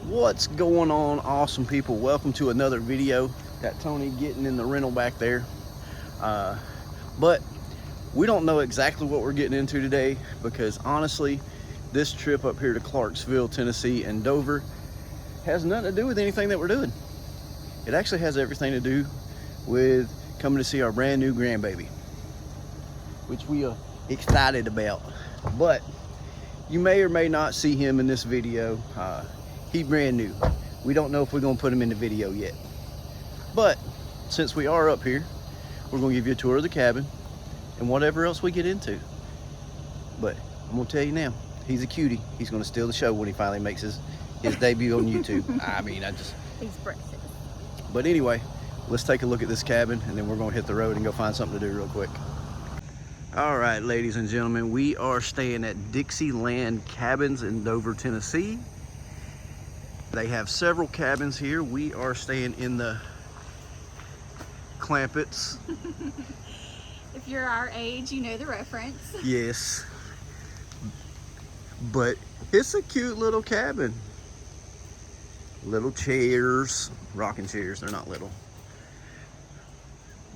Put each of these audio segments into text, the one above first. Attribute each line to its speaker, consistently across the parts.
Speaker 1: What's going on, awesome people? Welcome to another video. Got Tony getting in the rental back there, but we don't know exactly what we're getting into today, because honestly this trip up here to Clarksville, Tennessee and Dover has nothing to do with anything that we're doing. It actually has everything to do with coming to see our brand new grandbaby, which we are excited about. But you may or may not see him in this video. He's brand new. We don't know if we're gonna put him in the video yet. But since we are up here, we're gonna give you a tour of the cabin and whatever else we get into. But I'm gonna tell you now, he's a cutie. He's gonna steal the show when he finally makes his debut on YouTube.
Speaker 2: He's precious.
Speaker 1: But anyway, let's take a look at this cabin and then we're gonna hit the road and go find something to do real quick. All right, ladies and gentlemen, we are staying at Dixieland Cabins in Dover, Tennessee. They have several cabins here. We are staying in the Clampets.
Speaker 2: If you're our age, you know the reference.
Speaker 1: Yes. But it's a cute little cabin. Little chairs, rocking chairs, they're not little.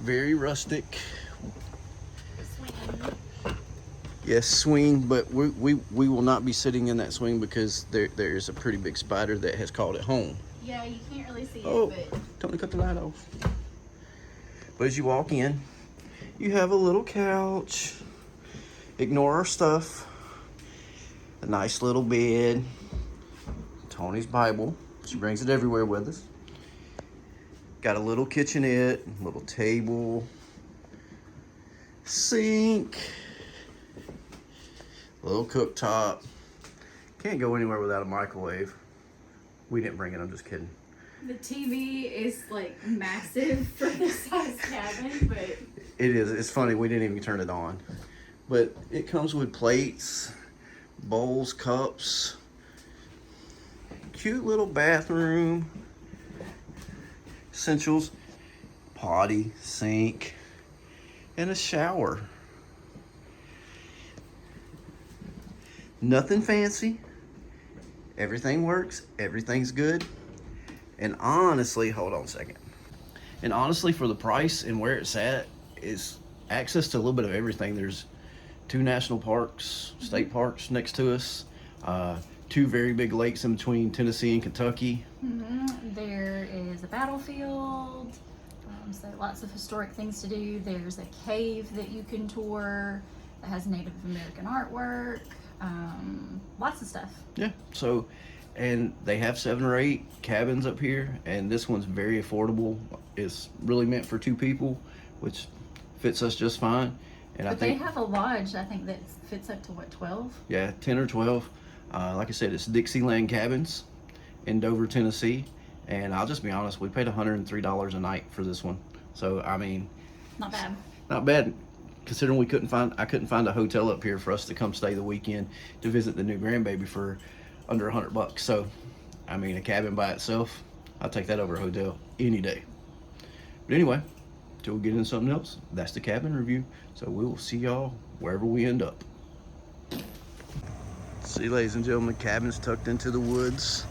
Speaker 1: Very rustic.
Speaker 2: Swing.
Speaker 1: Yes, swing, but we will not be sitting in that swing because there's a pretty big spider that has called it home.
Speaker 2: Yeah, you can't really see
Speaker 1: it, but Tony, cut the light off. But as you walk in, you have a little couch. Ignore our stuff. A nice little bed. Tony's Bible. She brings it everywhere with us. Got a little kitchenette, little table, sink, little cooktop. Can't go anywhere without a microwave. We didn't bring it, I'm just kidding.
Speaker 2: The TV is like massive for this size cabin, but
Speaker 1: it is. It's funny, we didn't even turn it on. But it comes with plates, bowls, cups, cute little bathroom, essentials, potty, sink, and a shower. Nothing fancy. Everything works. Everything's good. And honestly, hold on a second. And honestly, for the price and where it's at, is access to a little bit of everything. There's 2 national parks, state parks next to us. 2 very big lakes in between Tennessee and Kentucky.
Speaker 2: There is a battlefield. So lots of historic things to do. There's a cave that you can tour that has Native American artwork. Lots of stuff.
Speaker 1: Yeah, so, and they have 7 or 8 cabins up here, and this one's very affordable. It's really meant for 2 people, which fits us just fine. And
Speaker 2: but I think they have a lodge, I think, that fits up to what, 12?
Speaker 1: Yeah, 10 or 12. Like I said, it's Dixieland Cabins in Dover, Tennessee. And I'll just be honest, we paid $103 a night for this one. So, I mean,
Speaker 2: not bad.
Speaker 1: Not bad, considering I couldn't find a hotel up here for us to come stay the weekend to visit the new grandbaby for under $100. So, I mean, a cabin by itself, I'll take that over a hotel any day. But anyway, till we get into something else, that's the cabin review. So we will see y'all wherever we end up. See, ladies and gentlemen, the cabin's tucked into the woods.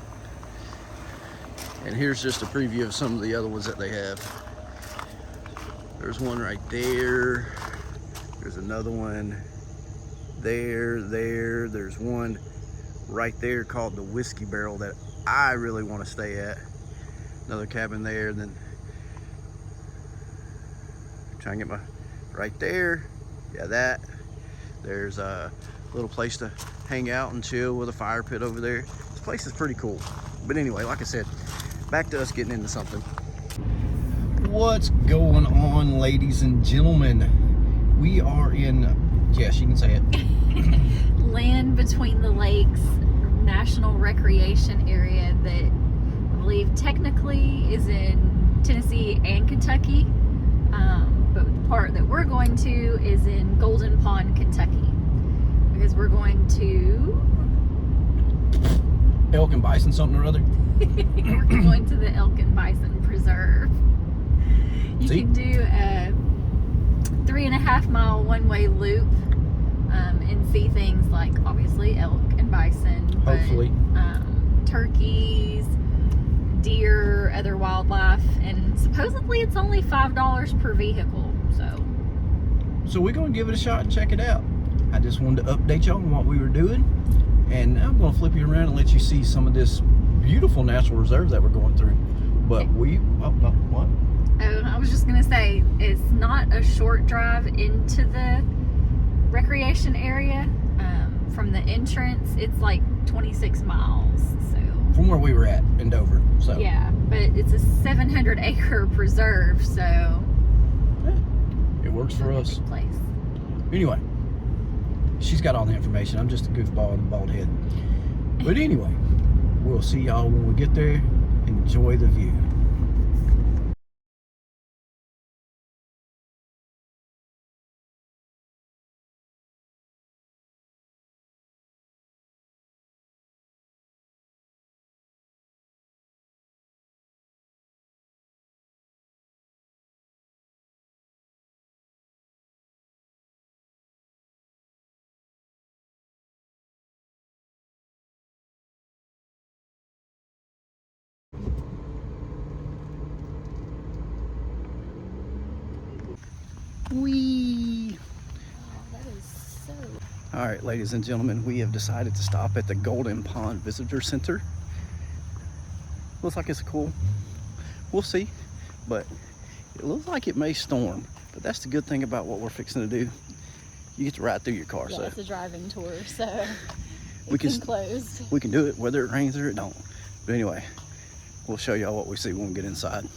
Speaker 1: And here's just a preview of some of the other ones that they have. There's one right there. There's another one there. There's one right there called the Whiskey Barrel that I really want to stay at. Another cabin there. Then try and get my right there. Yeah, that. There's a little place to hang out and chill with a fire pit over there. This place is pretty cool. But anyway, like I said, back to us getting into something. What's going on, ladies and gentlemen? We are in, yes, you can say it.
Speaker 2: Land Between the Lakes National Recreation Area that I believe technically is in Tennessee and Kentucky. But the part that we're going to is in Golden Pond, Kentucky. Because we're going to
Speaker 1: Elk and Bison something or other.
Speaker 2: We're going to the Elk and Bison Preserve. You can do a 3.5 mile one-way loop and see things like obviously elk and bison.
Speaker 1: Hopefully.
Speaker 2: But, turkeys, deer, other wildlife, and supposedly it's only $5 per vehicle.
Speaker 1: So we're gonna give it a shot and check it out. I just wanted to update y'all on what we were doing, and I'm gonna flip you around and let you see some of this beautiful natural reserve that we're going through. But what?
Speaker 2: Oh, I was just gonna say, it's not a short drive into the recreation area. From the entrance, it's like 26 miles. So
Speaker 1: from where we were at in Dover. So
Speaker 2: yeah, but it's a 700-acre preserve, so
Speaker 1: yeah, it works for us.
Speaker 2: Big place.
Speaker 1: Anyway, she's got all the information. I'm just a goofball with a bald head. But anyway, we'll see y'all when we get there. Enjoy the view. Whee!
Speaker 2: Wow, that is so...
Speaker 1: All right, ladies and gentlemen, we have decided to stop at the Golden Pond Visitor Center. Looks like it's cool. We'll see, but it looks like it may storm. But that's the good thing about what we're fixing to do. You get to ride through your car.
Speaker 2: Yeah,
Speaker 1: so
Speaker 2: it's a driving tour, so
Speaker 1: we can
Speaker 2: enclosed.
Speaker 1: We can do it whether it rains or it don't. But anyway, we'll show y'all what we see when we get inside.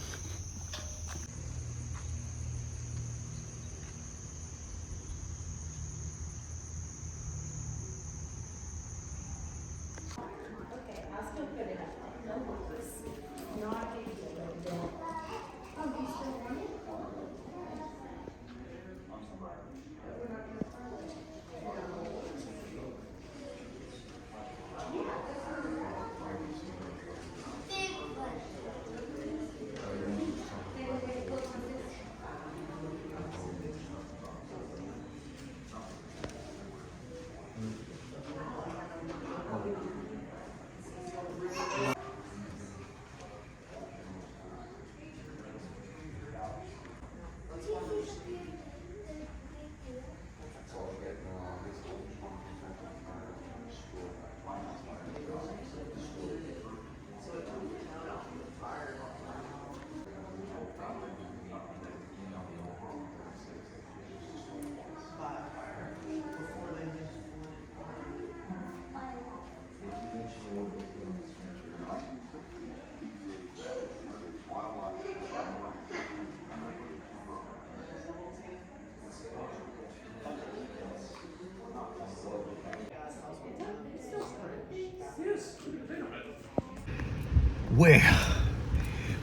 Speaker 1: Well,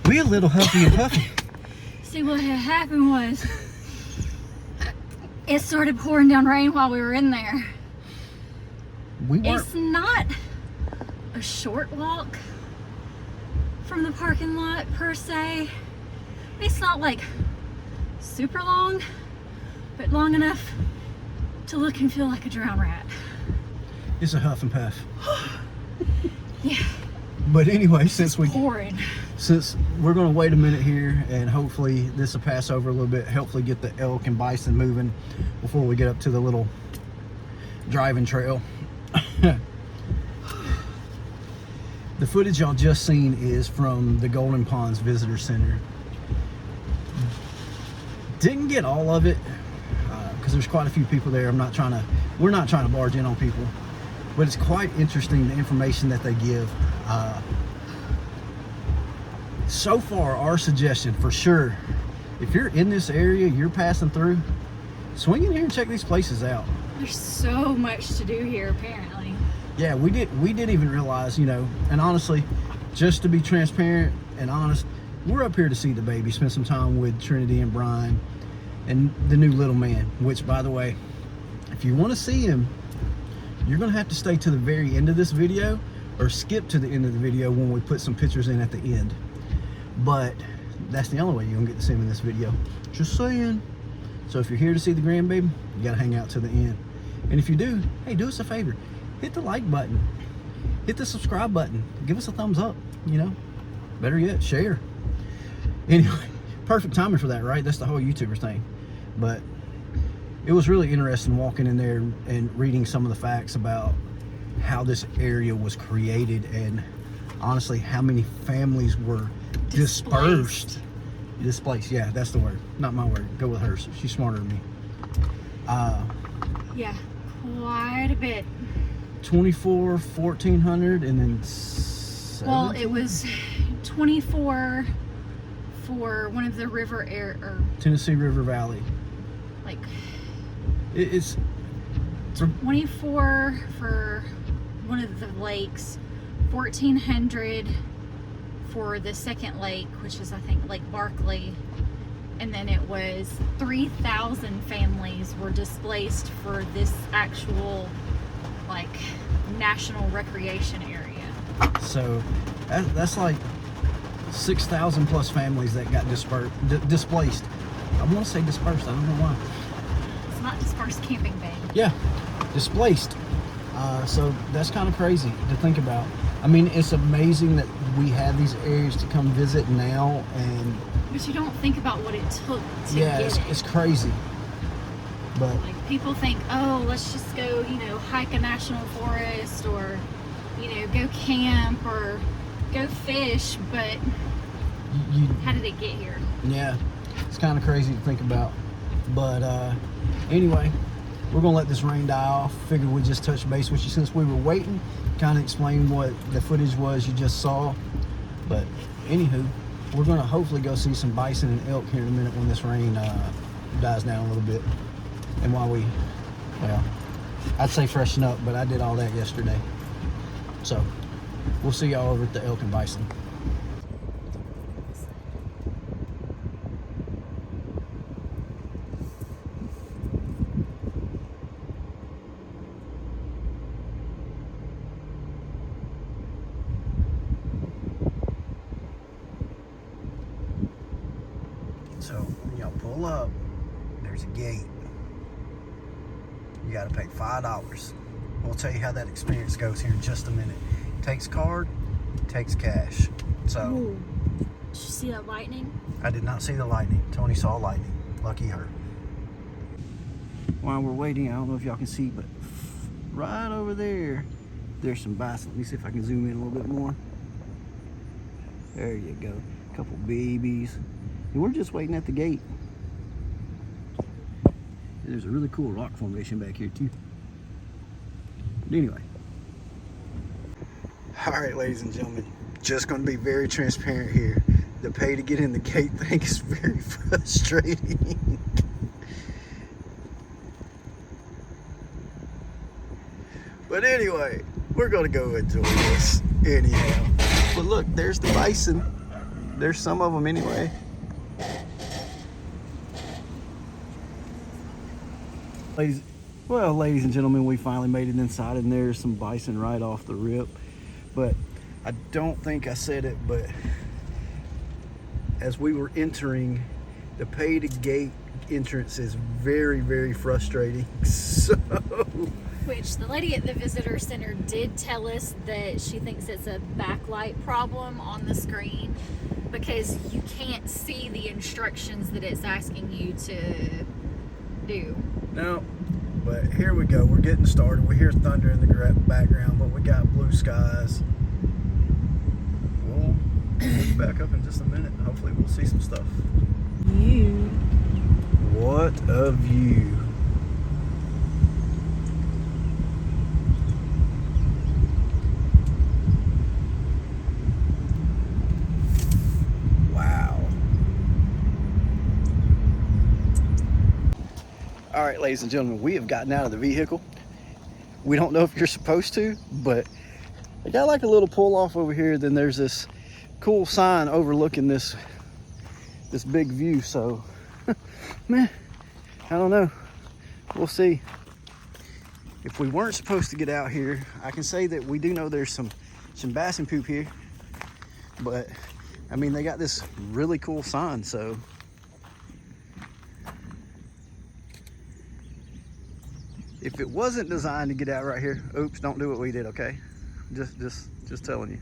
Speaker 1: we're a little huffy and puffy.
Speaker 2: See, what had happened was it started pouring down rain while we were in there. It's not a short walk from the parking lot per se. It's not like super long, but long enough to look and feel like a drowned rat.
Speaker 1: It's a huff and puff.
Speaker 2: Yeah.
Speaker 1: But anyway, since we're gonna wait a minute here, and hopefully this will pass over a little bit, hopefully get the elk and bison moving before we get up to the little driving trail. The footage y'all just seen is from the Golden Ponds Visitor Center. Didn't get all of it because there's quite a few people there. We're not trying to barge in on people, but it's quite interesting the information that they give. So far, our suggestion for sure, if you're in this area, you're passing through, swing in here and check these places out.
Speaker 2: There's so much to do here, apparently.
Speaker 1: Yeah, we didn't even realize, you know, and honestly, just to be transparent and honest, we're up here to see the baby, spend some time with Trinity and Brian and the new little man, which, by the way, if you want to see him, you're going to have to stay to the very end of this video or skip to the end of the video when we put some pictures in at the end. But that's the only way you're going to get to see him in this video. Just saying. So if you're here to see the grandbaby, you got to hang out to the end. And if you do, hey, do us a favor. Hit the like button. hit the subscribe button. Give us a thumbs up, you know. Better yet, share. Anyway, perfect timing for that, right? That's the whole YouTuber thing. But it was really interesting walking in there and reading some of the facts about how this area was created, and honestly how many families were dispersed. Displaced, yeah, that's the word, not my word. Go with hers, she's smarter than me.
Speaker 2: Yeah, quite a bit.
Speaker 1: 24, 1400, and then 17?
Speaker 2: Well, it was 24 for one of the river or
Speaker 1: Tennessee River Valley.
Speaker 2: like
Speaker 1: It's
Speaker 2: 24 for one of the lakes, 1400 for the second lake, which is I think Lake Barkley, and then it was 3,000 families were displaced for this actual like national recreation area.
Speaker 1: So that's like 6,000 plus families that got displaced. I want to say dispersed, I don't know why.
Speaker 2: It's not dispersed camping bay.
Speaker 1: Yeah, displaced. So that's kind of crazy to think about. I mean, it's amazing that we have these areas to come visit now,
Speaker 2: But you don't think about what it took to
Speaker 1: yeah,
Speaker 2: get it.
Speaker 1: it's crazy. But
Speaker 2: Like people think, oh, let's just go, you know, hike a national forest or, you know, go camp or go fish, but how did it get here?
Speaker 1: Yeah, it's kind of crazy to think about. But anyway, we're gonna let this rain die off. Figured we'd just touch base with you since we were waiting, kind of explain what the footage was you just saw. But anywho, we're gonna hopefully go see some bison and elk here in a minute when this rain dies down a little bit. And while we, well, I'd say freshen up, but I did all that yesterday. So we'll see y'all over at the elk and bison. So when y'all pull up, there's a gate. You gotta pay $5. We'll tell you how that experience goes here in just a minute. Takes card, takes cash. So
Speaker 2: Ooh. Did you see that lightning?
Speaker 1: I did not see the lightning. Tony saw lightning. Lucky her. While we're waiting, I don't know if y'all can see, but right over there, there's some bison. Let me see if I can zoom in a little bit more. There you go. A couple babies. And we're just waiting at the gate. There's a really cool rock formation back here too. But anyway. All right, ladies and gentlemen, just going to be very transparent here. The pay to get in the gate thing is very frustrating. But anyway, we're going to go enjoy this anyhow. But look, there's the bison. There's some of them anyway. Ladies and gentlemen, we finally made it inside, and there's some bison right off the rip. But I don't think I said it, but as we were entering, the pay to gate entrance is very, very frustrating. So,
Speaker 2: Which the lady at the visitor center did tell us that she thinks it's a backlight problem on the screen because you can't see the instructions that it's asking you to do.
Speaker 1: no, but here we go. We're getting started. We hear thunder in the background, but we got blue skies. We'll be back up in just a minute. Hopefully we'll see some stuff. What a view. Wow. All right, ladies and gentlemen, we have gotten out of the vehicle. We don't know if you're supposed to, but they got like a little pull off over here. Then there's this cool sign overlooking this big view. So, man, I don't know. We'll see. If we weren't supposed to get out here, I can say that we do know there's some bison poop here. But I mean, they got this really cool sign, so. If it wasn't designed to get out right here, oops, don't do what we did, okay? Just telling you.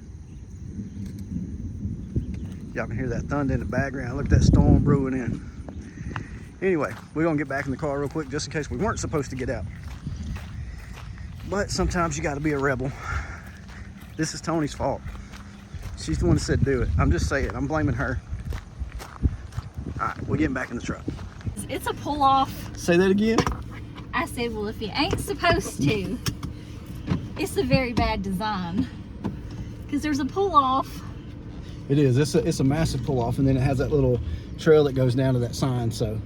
Speaker 1: Y'all can hear that thunder in the background. Look at that storm brewing in. Anyway, we're gonna get back in the car real quick just in case we weren't supposed to get out. But sometimes you gotta be a rebel. This is Tony's fault. She's the one that said do it. I'm just saying, I'm blaming her. All right, we're getting back in the truck.
Speaker 2: It's a pull off.
Speaker 1: Say that again?
Speaker 2: I said, well, if you ain't supposed to, it's a very bad design. Because there's a pull off.
Speaker 1: It is. It's a massive pull off, and then it has that little trail that goes down to that sign. So,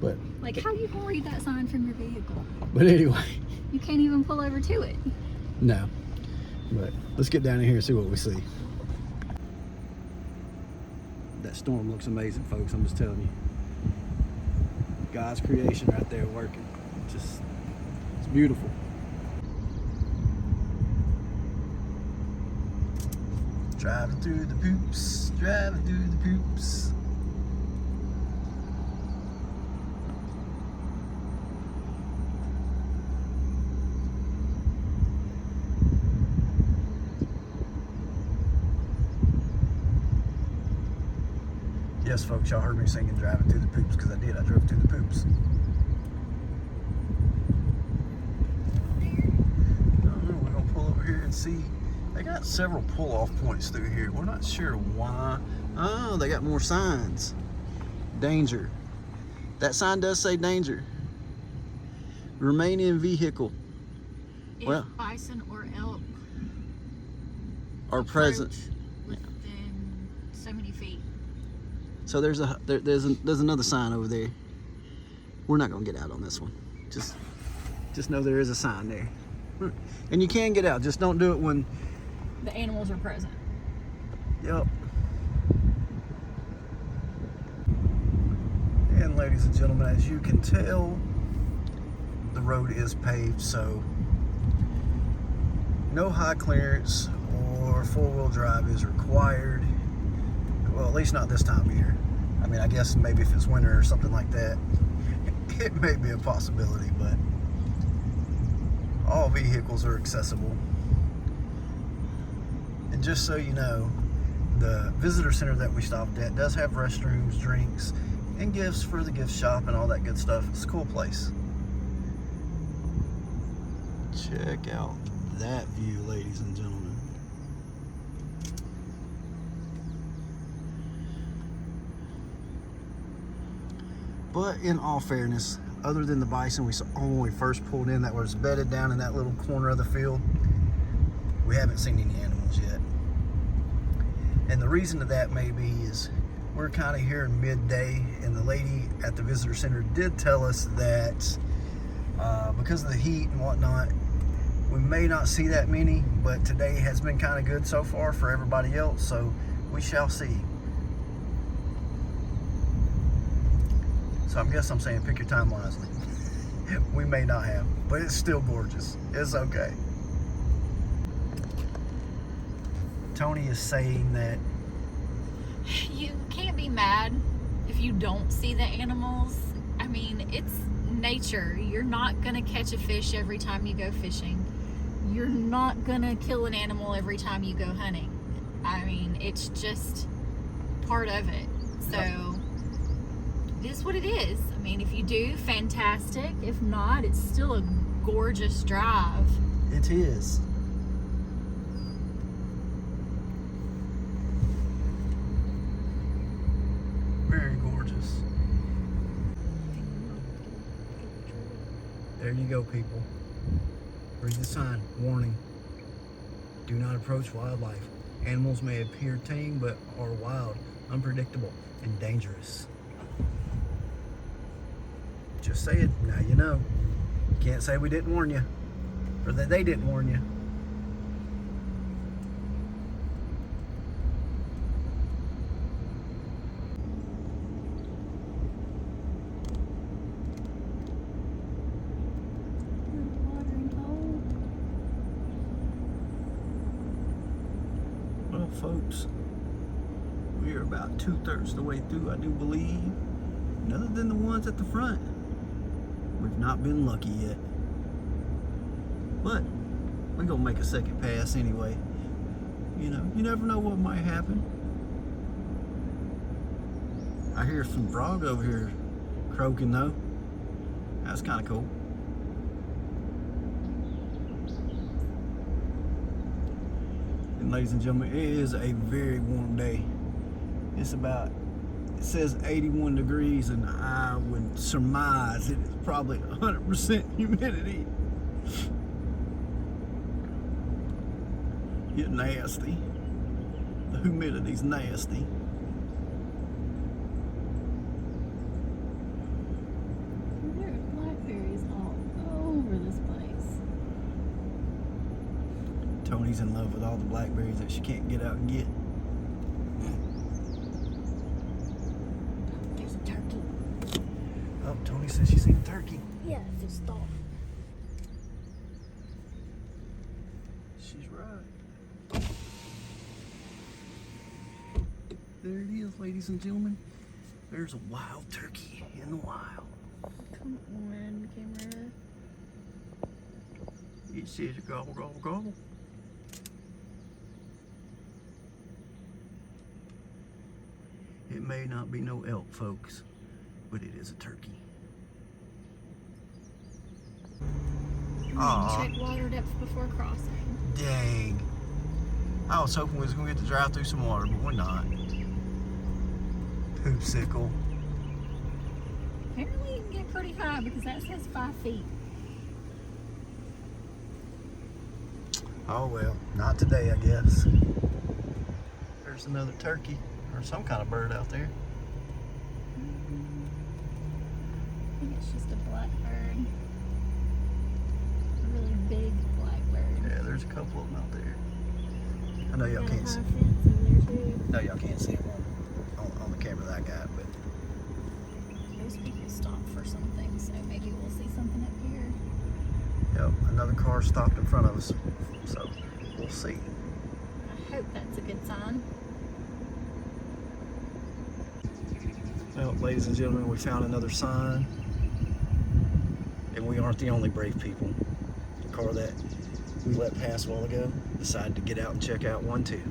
Speaker 1: but
Speaker 2: like, how you gonna read that sign from your vehicle?
Speaker 1: But anyway,
Speaker 2: you can't even pull over to it.
Speaker 1: No. But let's get down in here and see what we see. That storm looks amazing, folks. I'm just telling you. God's creation right there working. Just, it's beautiful. Driving through the poops, driving through the poops. Yes, folks, y'all heard me singing driving through the poops, because I did. I drove through the poops. We're going to pull over here and see. They got several pull-off points through here. We're not sure why. Oh, they got more signs. Danger. That sign does say danger. Remain in vehicle.
Speaker 2: If
Speaker 1: well,
Speaker 2: bison or elk
Speaker 1: are present
Speaker 2: within so many feet.
Speaker 1: So there's another sign over there. We're not gonna get out on this one. Just know there is a sign there. And you can get out, just don't do it when
Speaker 2: the animals are present.
Speaker 1: Yep. And ladies and gentlemen, as you can tell, the road is paved, so no high clearance or four-wheel drive is required. Well, at least not this time of year. I mean, I guess maybe if it's winter or something like that, it may be a possibility, but all vehicles are accessible. And just so you know, the visitor center that we stopped at does have restrooms, drinks, and gifts for the gift shop and all that good stuff. It's a cool place. Check out that view, ladies and gentlemen. But in all fairness, other than the bison we saw when we first pulled in that was bedded down in that little corner of the field, we haven't seen any animals yet. And the reason to that maybe is we're kind of here in midday, and the lady at the visitor center did tell us that because of the heat and whatnot, we may not see that many, but today has been kind of good so far for everybody else, so we shall see. So I guess I'm saying pick your time wisely. We may not have, but it's still gorgeous. It's okay. Tony is saying that
Speaker 2: you can't be mad if you don't see the animals. I mean, it's nature. You're not gonna catch a fish every time you go fishing. You're not gonna kill an animal every time you go hunting. I mean, it's just part of it. So it is what it is. I mean, if you do, fantastic. If not, it's still a gorgeous drive.
Speaker 1: it is. Very gorgeous. There you go, people. Read the sign. Warning. Do not approach wildlife. Animals may appear tame, but are wild, unpredictable, and dangerous. Just say it. Now you know. Can't say we didn't warn you. Or that they didn't warn you. Well, folks, we are about 2/3 the way through, I do believe. And other than the ones at the front, we've not been lucky yet. But We're gonna make a second pass anyway. You know, you never know what might happen. I hear some frog over here croaking though. That's kind of cool. And ladies and gentlemen, it is a very warm day. It's about, it says 81 degrees, and I would surmise it is probably 100% humidity. It's nasty. The humidity's nasty.
Speaker 2: There are blackberries all over this place.
Speaker 1: Tony's in love with all the blackberries that she can't get out and get.
Speaker 2: There's a turkey.
Speaker 1: Oh, Tony says she's seen a turkey.
Speaker 2: Yeah, it's a stalk.
Speaker 1: She's right. There it is, ladies and gentlemen. There's a wild turkey in the wild.
Speaker 2: Come on, camera.
Speaker 1: It says gobble, gobble, gobble. It may not be no elk, folks, but it is a turkey.
Speaker 2: Check water depth before crossing.
Speaker 1: Dang. I was hoping we was gonna get to drive through some water, but we're not. Poopsicle.
Speaker 2: Apparently you can get pretty high because that says 5 feet.
Speaker 1: Oh well, not today, I guess. There's another turkey or some kind of bird out there.
Speaker 2: I think it's just a blackbird. A really big blackbird.
Speaker 1: Yeah, there's a couple of them out there. I know y'all
Speaker 2: Got a
Speaker 1: can't
Speaker 2: high
Speaker 1: see.
Speaker 2: fence over there too.
Speaker 1: No, y'all can't see them on the camera that I got, but
Speaker 2: Those people stop for something, so maybe we'll see something up here.
Speaker 1: yep, another car stopped in front of us, so we'll see.
Speaker 2: I hope that's a good sign.
Speaker 1: Well, ladies and gentlemen, we found another sign, and we aren't the only brave people. The car that we let pass a while ago decided to get out and check out one too.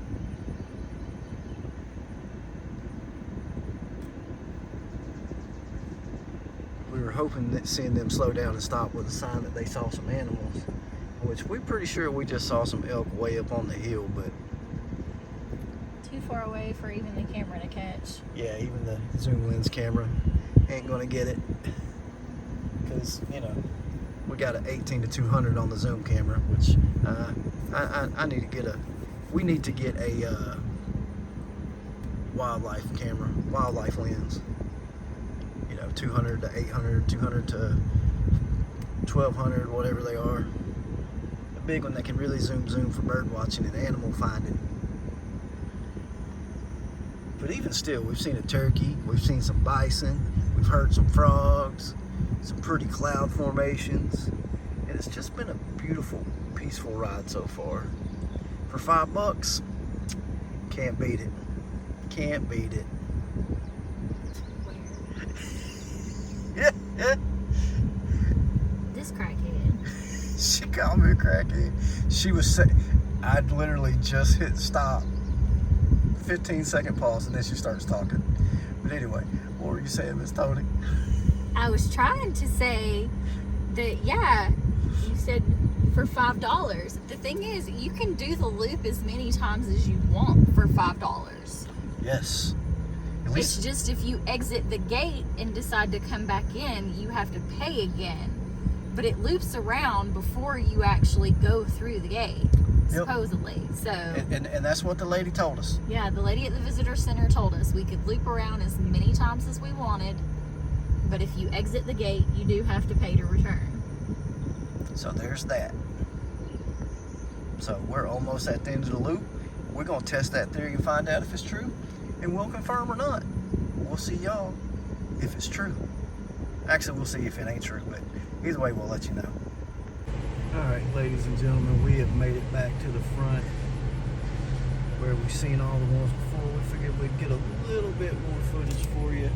Speaker 1: We were hoping that seeing them slow down and stop with a sign that they saw some animals, which we're pretty sure we just saw some elk way up on the hill, but
Speaker 2: Too far away for even the camera to catch.
Speaker 1: yeah, even the zoom lens camera ain't gonna get it, because you know we got an 18-200 on the zoom camera, which I need to get a. We need to get a wildlife camera, wildlife lens. You know, 200 to 800, 200 to 1200, whatever they are. A big one that can really zoom for bird watching and animal finding. But even still, we've seen a turkey, we've seen some bison, we've heard some frogs, some pretty cloud formations, and it's just been a beautiful, peaceful ride so far. For $5, can't beat it. Can't beat it.
Speaker 2: Where?
Speaker 1: Yeah.
Speaker 2: This crackhead.
Speaker 1: She called me a crackhead. She was saying, I'd literally just hit stop. 15-second pause, and then she starts talking. But anyway, what were you saying, Miss Tony?
Speaker 2: I was trying to say that, yeah, you said for $5. The thing is, you can do the loop as many times as you want for $5.
Speaker 1: Yes. At
Speaker 2: It's
Speaker 1: least,
Speaker 2: just if you exit the gate and decide to come back in, you have to pay again. But it loops around before you actually go through the gate, supposedly. So,
Speaker 1: and that's what the lady told us.
Speaker 2: yeah, the lady at the visitor center told us we could loop around as many times as we wanted, but if you exit the gate, you do have to pay to return.
Speaker 1: So there's that. So we're almost at the end of the loop. We're going to test that theory and find out if it's true, and we'll confirm or not. We'll see y'all if it's true. Actually, we'll see if it ain't true, but either way, we'll let you know. All right, ladies and gentlemen, we have made it back to the front where we've seen all the ones before. We figured we'd get a little bit more footage for you.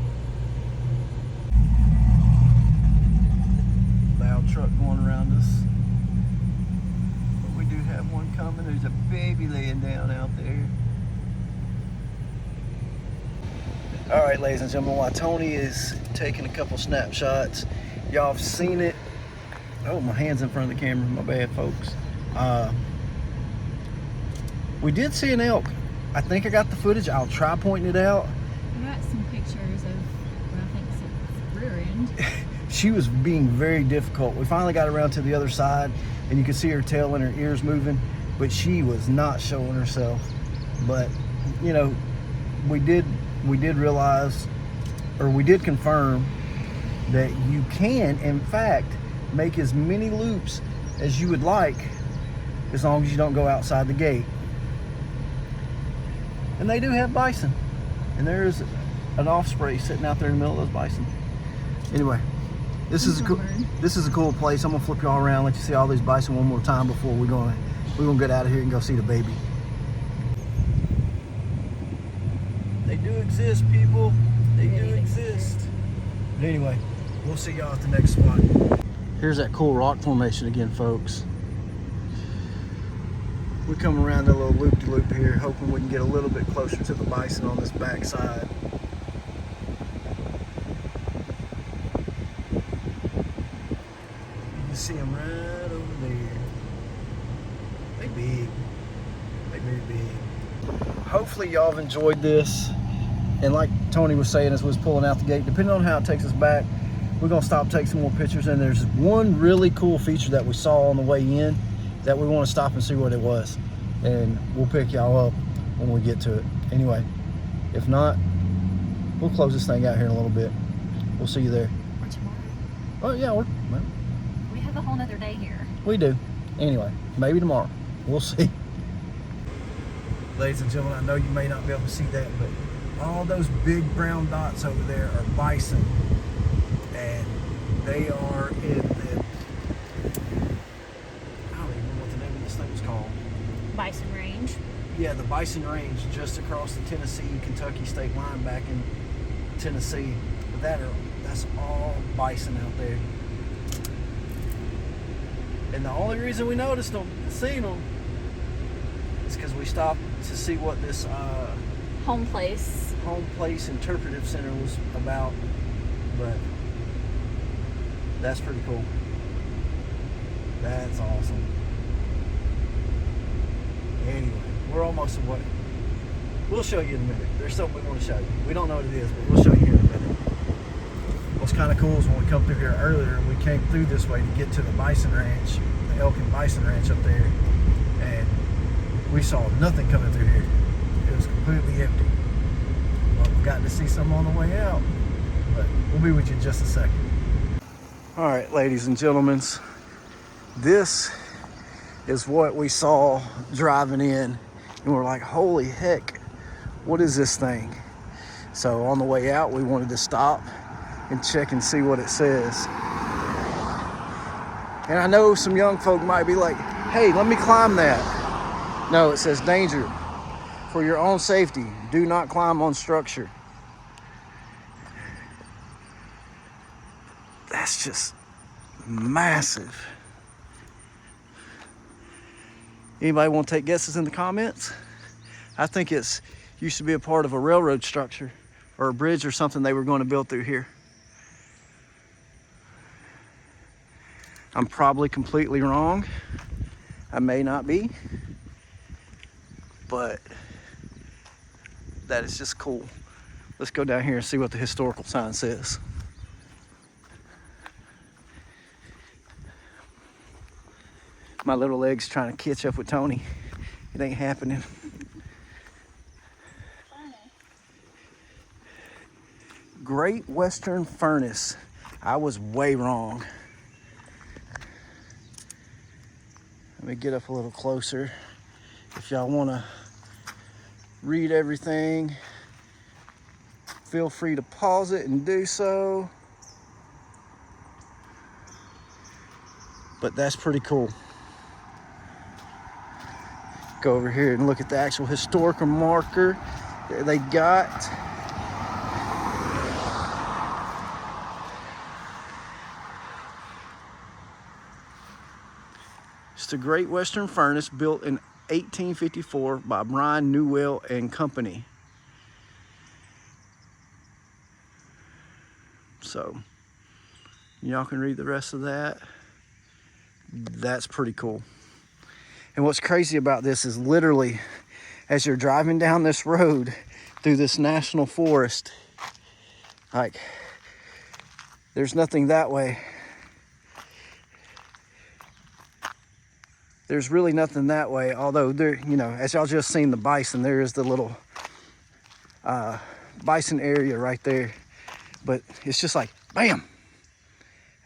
Speaker 1: Loud truck going around us. But we do have one coming. There's a baby laying down out there. All right, ladies and gentlemen, while Tony is taking a couple snapshots, y'all have seen it. Oh, my hand's in front of the camera. My bad, folks. We did see an elk. I think I got the footage. I'll try pointing it out.
Speaker 2: I got some pictures of what I think is rear end.
Speaker 1: She was being very difficult. We finally got around to the other side, and you could see her tail and her ears moving, but she was not showing herself. But, you know, we did realize, or we did confirm, that you can, in fact, make as many loops as you would like, as long as you don't go outside the gate. And they do have bison, and there's an offspray sitting out there in the middle of those bison. Anyway, this is a cool place. I'm gonna flip y'all around, let you see all these bison one more time before we're gonna get out of here and go see the baby. They do exist, people. They do exist. But anyway, we'll see y'all at the next spot. Here's that cool rock formation again, folks. We come around a little loop-de-loop here, hoping we can get a little bit closer to the bison on this back side. You can see them right over there. They big. They very big. Hopefully y'all have enjoyed this. And like Tony was saying as we was pulling out the gate, depending on how it takes us back, we're gonna stop, take some more pictures. And there's one really cool feature that we saw on the way in that we want to stop and see what it was, and we'll pick y'all up when we get to it. Anyway, if not, we'll close this thing out here in a little bit. We'll see you there.
Speaker 2: Or tomorrow.
Speaker 1: Oh yeah, well,
Speaker 2: We have a whole nother day here.
Speaker 1: we do. Anyway, maybe tomorrow. We'll see. Ladies and gentlemen, I know you may not be able to see that, but all those big brown dots over there are bison, and they are in the, I don't even know what the name of this thing is called.
Speaker 2: Bison range.
Speaker 1: Yeah, the Bison Range, just across the Tennessee-Kentucky state line back in Tennessee. But that's all bison out there. And the only reason we noticed them, seen them, is because we stopped to see what this
Speaker 2: Home place
Speaker 1: interpretive center was about. But that's pretty cool. That's awesome. Anyway, we're almost away. We'll show you in a minute. There's something we want to show you. We don't know what it is, but we'll show you here in a minute. What's kind of cool is when we come through here earlier, we came through this way to get to the Bison Ranch, the Elk and Bison Ranch up there, and we saw nothing coming through here. It was completely empty. Well, we got to see some on the way out, but we'll be with you in just a second. All right, ladies and gentlemen, this is what we saw driving in, and we're like, holy heck, what is this thing? So on the way out, we wanted to stop and check and see what it says. And I know some young folk might be like, hey, let me climb that. No, it says danger. For your own safety, do not climb on structure. That's just massive. Anybody want to take guesses in the comments? I think it's used to be a part of a railroad structure or a bridge or something they were going to build through here. I'm probably completely wrong. I may not be, but that is just cool. Let's go down here and see what the historical sign says. My little leg's trying to catch up with Tony. It ain't happening. Great Western Furnace. I was way wrong. Let me get up a little closer. If y'all want to read everything, feel free to pause it and do so. But that's pretty cool. Go over here and look at the actual historical marker that they got. Just a Great Western furnace built in 1854 by Brian Newell and Company. So y'all can read the rest of that. That's pretty cool. And what's crazy about this is literally as you're driving down this road through this national forest, like there's nothing that way. There's really nothing that way, although there, you know, as y'all just seen the bison, there is the little bison area right there. But it's just like, bam,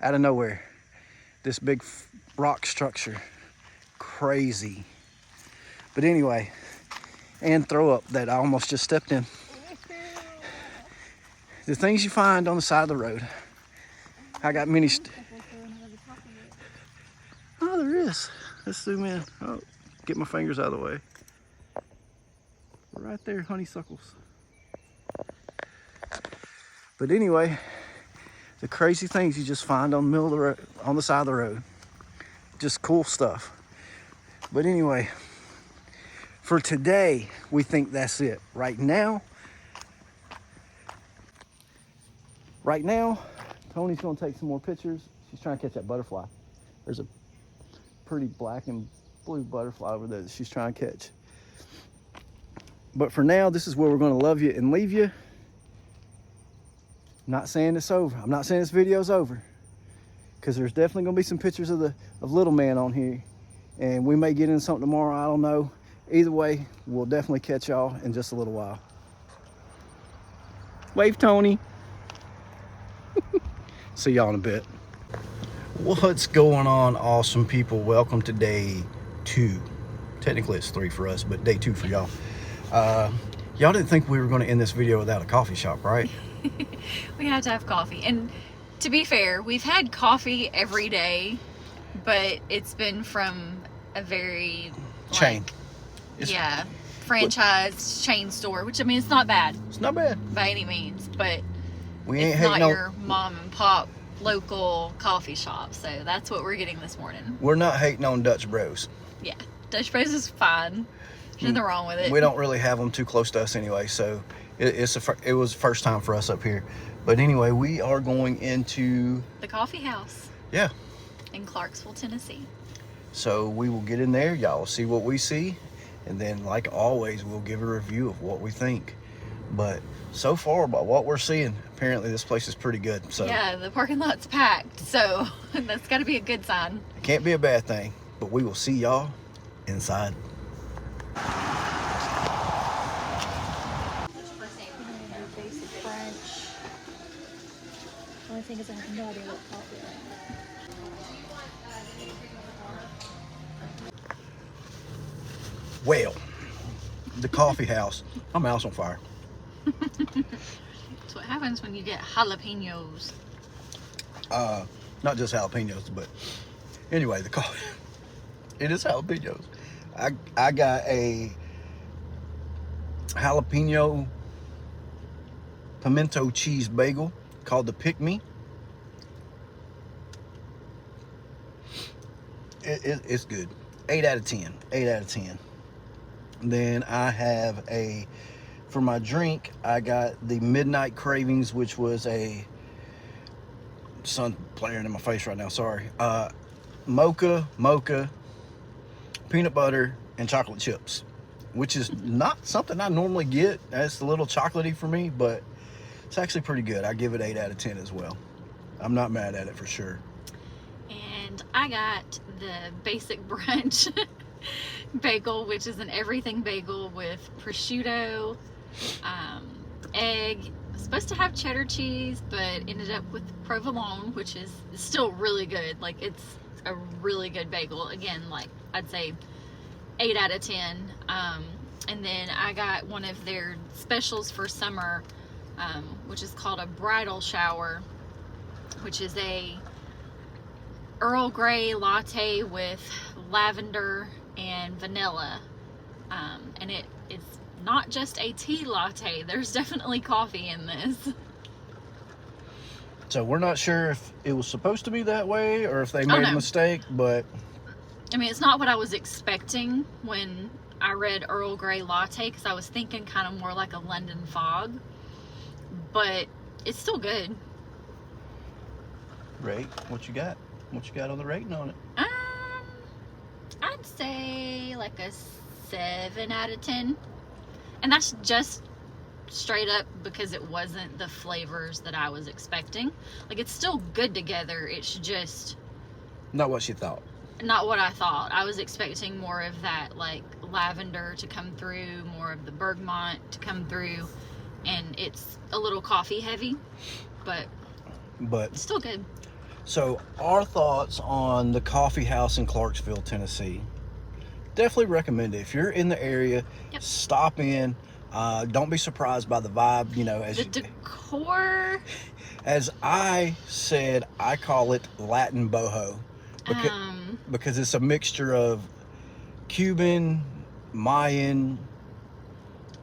Speaker 1: out of nowhere, this big rock structure. Crazy. But anyway, and throw up that I almost just stepped in. The things you find on the side of the road. I got many. Oh, there is. Let's zoom in. Oh, get my fingers out of the way. Right there, honeysuckles. But anyway, the crazy things you just find on the middle of the road, on the side of the road. Just cool stuff. But anyway, for today, we think that's it. Right now, Tony's gonna take some more pictures. She's trying to catch that butterfly. There's a pretty black and blue butterfly over there that she's trying to catch. But for now, this is where we're gonna love you and leave you. I'm not saying it's over. I'm not saying this video's over, because there's definitely gonna be some pictures of little man on here, and we may get into something tomorrow. I don't know. Either way, we'll definitely catch y'all in just a little while. Wave, Tony. See y'all in a bit. What's going on, awesome people? Welcome to day 2. Technically it's 3 for us, but day 2 for y'all. Y'all didn't think we were going to end this video without a coffee shop, right?
Speaker 2: We had to have coffee. And to be fair, we've had coffee every day, but it's been from a very
Speaker 1: chain.
Speaker 2: Yeah, franchise chain store, which I mean, it's not bad.
Speaker 1: It's not bad
Speaker 2: by any means, but
Speaker 1: we ain't
Speaker 2: it's not
Speaker 1: no,
Speaker 2: your mom and pop local coffee shop. So that's what we're getting this morning.
Speaker 1: We're not hating on Dutch Bros.
Speaker 2: Yeah, Dutch Bros is fine. There's nothing wrong with it.
Speaker 1: We don't really have them too close to us anyway, so it was the first time for us up here. But anyway, we are going into
Speaker 2: the coffee house.
Speaker 1: Yeah.
Speaker 2: In Clarksville, Tennessee.
Speaker 1: So we will get in there. Y'all will see what we see. And then, like always, we'll give a review of what we think. But so far, by what we're seeing, apparently this place is pretty good. So
Speaker 2: yeah, the parking lot's packed. So that's got to be a good sign.
Speaker 1: It can't be a bad thing. But we will see y'all inside.
Speaker 2: Basic French. The only thing is I have no idea what coffee I am.
Speaker 1: Well, the coffee house. My mouth's on fire.
Speaker 2: That's what happens when you get jalapenos.
Speaker 1: Not just jalapenos, but anyway, the coffee. It is jalapenos. I got a jalapeno pimento cheese bagel called the Pick Me. It's good. 8 out of 10. 8 out of 10. Then I have for my drink, I got the Midnight Cravings, which was a sun playing in my face right now, sorry. Mocha, peanut butter, and chocolate chips, which is not something I normally get. That's a little chocolatey for me, but it's actually pretty good. I give it 8 out of 10 as well. I'm not mad at it for sure. And
Speaker 2: I got the Basic Brunch bagel, which is an everything bagel with prosciutto, egg. Supposed to have cheddar cheese, but ended up with provolone, which is still really good. Like, it's a really good bagel. Again, like I'd say 8 out of 10. And then I got one of their specials for summer, which is called a bridal shower, which is a Earl Grey latte with lavender and vanilla. And it's not just a tea latte. There's definitely coffee in this. So
Speaker 1: we're not sure if it was supposed to be that way or if they made a mistake, but
Speaker 2: I mean, it's not what I was expecting when I read Earl Grey latte, because I was thinking kind of more like a London fog, but it's still good.
Speaker 1: Rate? What you got? What you got on the rating on it?
Speaker 2: I'd say like a 7 out of 10. And that's just straight up because it wasn't the flavors that I was expecting. Like, it's still good together. It's just
Speaker 1: Not what you thought.
Speaker 2: not what I thought. I was expecting more of that, like, lavender to come through, more of the bergamot to come through, and it's a little coffee heavy, but it's still good.
Speaker 1: So our thoughts on the coffee house in Clarksville, Tennessee. Definitely recommend it. If you're in the area, stop in. Don't be surprised by the vibe, you know. As
Speaker 2: the decor.
Speaker 1: As I said, I call it Latin boho because it's a mixture of Cuban, Mayan,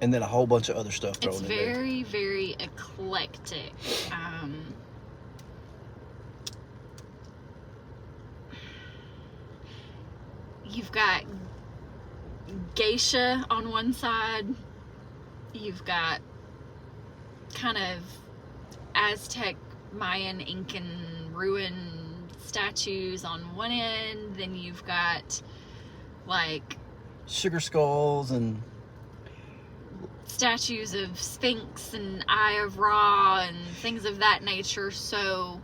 Speaker 1: and then a whole bunch of other stuff thrown in there.
Speaker 2: It's very, very eclectic. You've got geisha on one side. You've got kind of Aztec, Mayan, Incan ruin statues on one end. Then you've got like
Speaker 1: sugar skulls and
Speaker 2: statues of Sphinx and Eye of Ra and things of that nature. So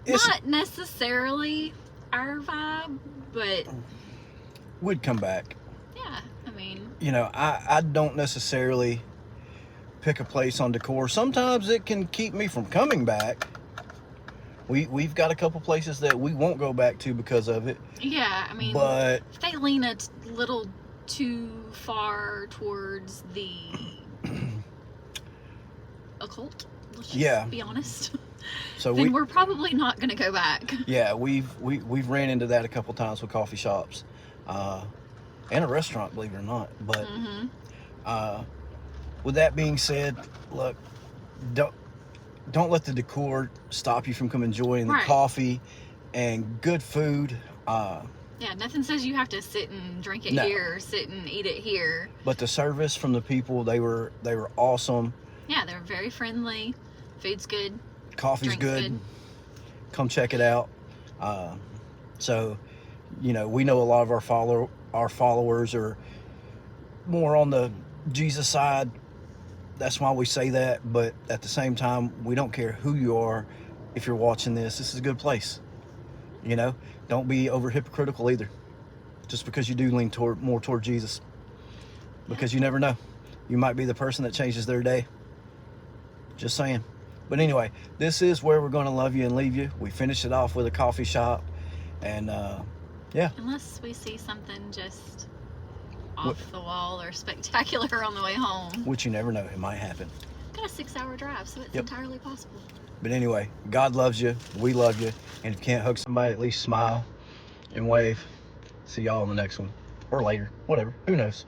Speaker 2: not necessarily our vibe, but
Speaker 1: would come back.
Speaker 2: Yeah, I mean,
Speaker 1: you know, I don't necessarily pick a place on decor. Sometimes it can keep me from coming back. We've got a couple places that we won't go back to because of it.
Speaker 2: Yeah, I mean,
Speaker 1: but
Speaker 2: if they lean a little too far towards the occult, let's just be honest.
Speaker 1: So
Speaker 2: then we're probably not going to go back.
Speaker 1: Yeah, we've ran into that a couple times with coffee shops, and a restaurant, believe it or not. But with that being said, look, don't let the decor stop you from coming enjoying the coffee and good food.
Speaker 2: Yeah, nothing says you have to sit and drink it here or sit and eat it here.
Speaker 1: But the service from the people, they were awesome.
Speaker 2: Yeah, they're very friendly. Food's good.
Speaker 1: Coffee's good. Come check it out. So, you know, we know a lot of our followers are more on the Jesus side. That's why we say that. But at the same time, we don't care who you are. If you're watching this is a good place. You know, don't be over hypocritical either. Just because you do lean more toward Jesus. Because you never know. You might be the person that changes their day. Just saying. But anyway, this is where we're going to love you and leave you. We finished it off with a coffee shop. And, yeah.
Speaker 2: Unless we see something just off the wall or spectacular on the way home.
Speaker 1: Which you never know. It might happen.
Speaker 2: Got a 6-hour drive, so it's entirely possible.
Speaker 1: But anyway, God loves you. We love you. And if you can't hug somebody, at least smile and wave. See y'all in the next one. Or later. Whatever. Who knows?